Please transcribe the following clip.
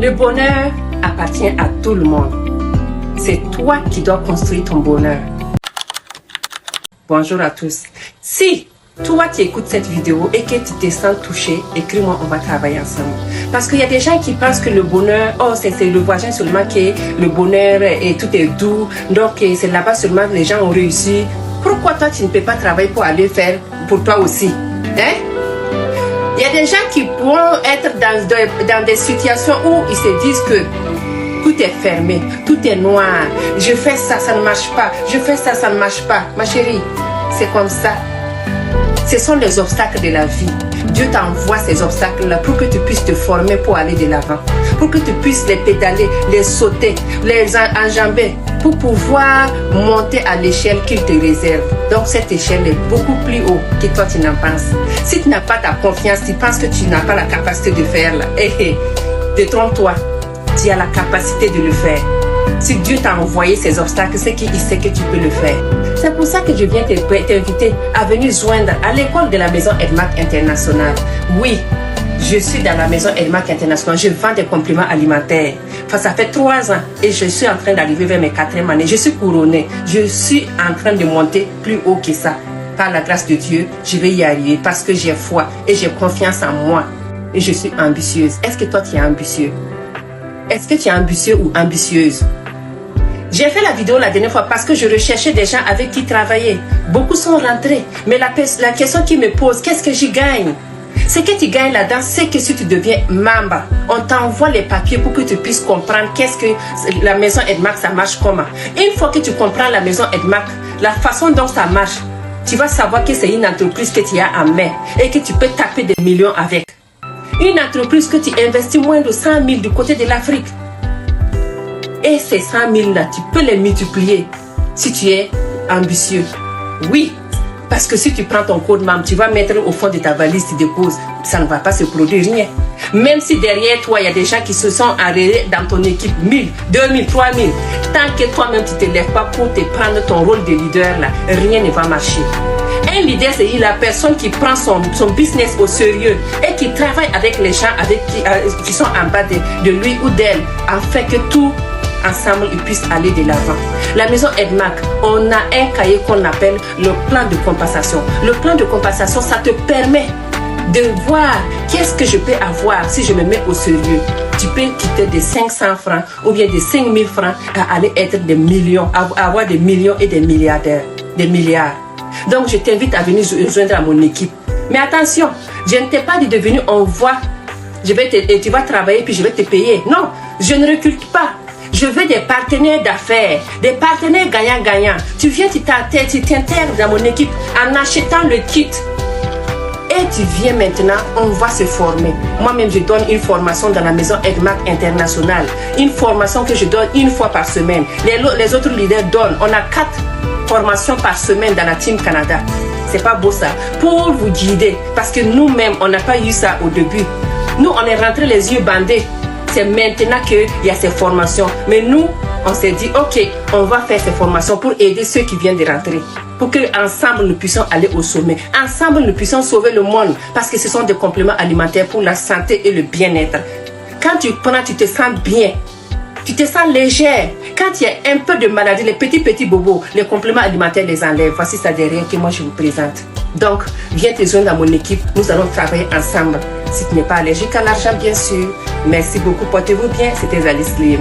Le bonheur appartient à tout le monde. C'est toi qui dois construire ton bonheur. Bonjour à tous. Si toi tu écoutes cette vidéo et que tu te sens touché, écris-moi, on va travailler ensemble. Parce qu'il y a des gens qui pensent que le bonheur, oh c'est le voisin seulement qui est le bonheur et tout est doux. Donc c'est là-bas seulement que les gens ont réussi. Pourquoi toi tu ne peux pas travailler pour aller faire pour toi aussi? Hein? Il y a des gens qui vont être dans des situations où ils se disent que tout est fermé, tout est noir. Je fais ça, ça ne marche pas. Je fais ça, ça ne marche pas. Ma chérie, c'est comme ça. Ce sont les obstacles de la vie. Dieu t'envoie ces obstacles-là pour que tu puisses te former pour aller de l'avant. Pour que tu puisses les pédaler, les sauter, les enjamber. Pour pouvoir monter à l'échelle qu'il te réserve. Donc cette échelle est beaucoup plus haut que toi tu n'en penses. Si tu n'as pas ta confiance, tu penses que tu n'as pas la capacité de faire là. Détrompe-toi. Tu as la capacité de le faire. Si Dieu t'a envoyé ces obstacles, c'est qu'il sait que tu peux le faire. C'est pour ça que je viens t'inviter à venir joindre à l'école de la maison Edmark International. Oui, je suis dans la maison Edmark International. Je vends des compléments alimentaires. Enfin, ça fait 3 ans et je suis en train d'arriver vers mes 4e années. Je suis couronnée. Je suis en train de monter plus haut que ça. Par la grâce de Dieu, je vais y arriver parce que j'ai foi et j'ai confiance en moi. Et je suis ambitieuse. Est-ce que toi, tu es ambitieux? Est-ce que tu es ambitieux ou ambitieuse? J'ai fait la vidéo la dernière fois parce que je recherchais des gens avec qui travailler. Beaucoup sont rentrés. Mais la question qui me pose, qu'est-ce que j'y gagne? Ce que tu gagnes là-dedans, c'est que si tu deviens membre, on t'envoie les papiers pour que tu puisses comprendre qu'est-ce que la maison Edmark, ça marche comment. Une fois que tu comprends la maison Edmark, la façon dont ça marche, tu vas savoir que c'est une entreprise que tu as en main et que tu peux taper des millions avec. Une entreprise que tu investis moins de 100 000 du côté de l'Afrique. Et ces 100 000 là, tu peux les multiplier si tu es ambitieux. Oui, parce que si tu prends ton code membre, tu vas mettre au fond de ta valise, tu déposes, ça ne va pas se produire rien. Même si derrière toi, il y a des gens qui se sont arrêtés dans ton équipe, 1000, 2000, 3000. Tant que toi-même, tu ne te lèves pas pour te prendre ton rôle de leader, là, rien ne va marcher. Un leader, c'est la personne qui prend son business au sérieux et qui travaille avec les gens qui sont en bas de lui ou d'elle, afin que tout ensemble ils puissent aller de l'avant. La maison Edmark, on a un cahier qu'on appelle le plan de compensation. Le plan de compensation, ça te permet de voir qu'est-ce que je peux avoir si je me mets au sérieux. Tu peux quitter des 500 francs ou bien des 5000 francs à aller être des millions, à avoir des millions et des milliardaires, des milliards. Donc je t'invite à venir joindre à mon équipe. Mais attention, je ne t'ai pas dit de venir, on voit, tu vas travailler puis je vais te payer. Non, je ne recule pas. Je veux des partenaires d'affaires, des partenaires gagnants-gagnants. Tu viens, tu t'intègres dans mon équipe en achetant le kit. Et tu viens maintenant, on va se former. Moi-même, je donne une formation dans la maison Edmark International. Une formation que je donne une fois par semaine. Les autres leaders donnent. On a 4 formations par semaine dans la Team Canada. C'est pas beau ça? Pour vous guider. Parce que nous-mêmes, on n'a pas eu ça au début. Nous, on est rentrés les yeux bandés. C'est maintenant qu'il y a ces formations. Mais nous, on s'est dit, ok, on va faire ces formations pour aider ceux qui viennent de rentrer. Pour qu'ensemble, nous puissions aller au sommet. Ensemble, nous puissions sauver le monde. Parce que ce sont des compléments alimentaires pour la santé et le bien-être. Quand tu prends, tu te sens bien. Tu te sens légère. Quand il y a un peu de maladie, les petits bobos, les compléments alimentaires les enlèvent. Voici ça derrière que moi je vous présente. Donc, viens te joindre dans mon équipe. Nous allons travailler ensemble. Si tu n'es pas allergique à l'argent, bien sûr. Merci beaucoup. Portez-vous bien. C'était Zali Slim.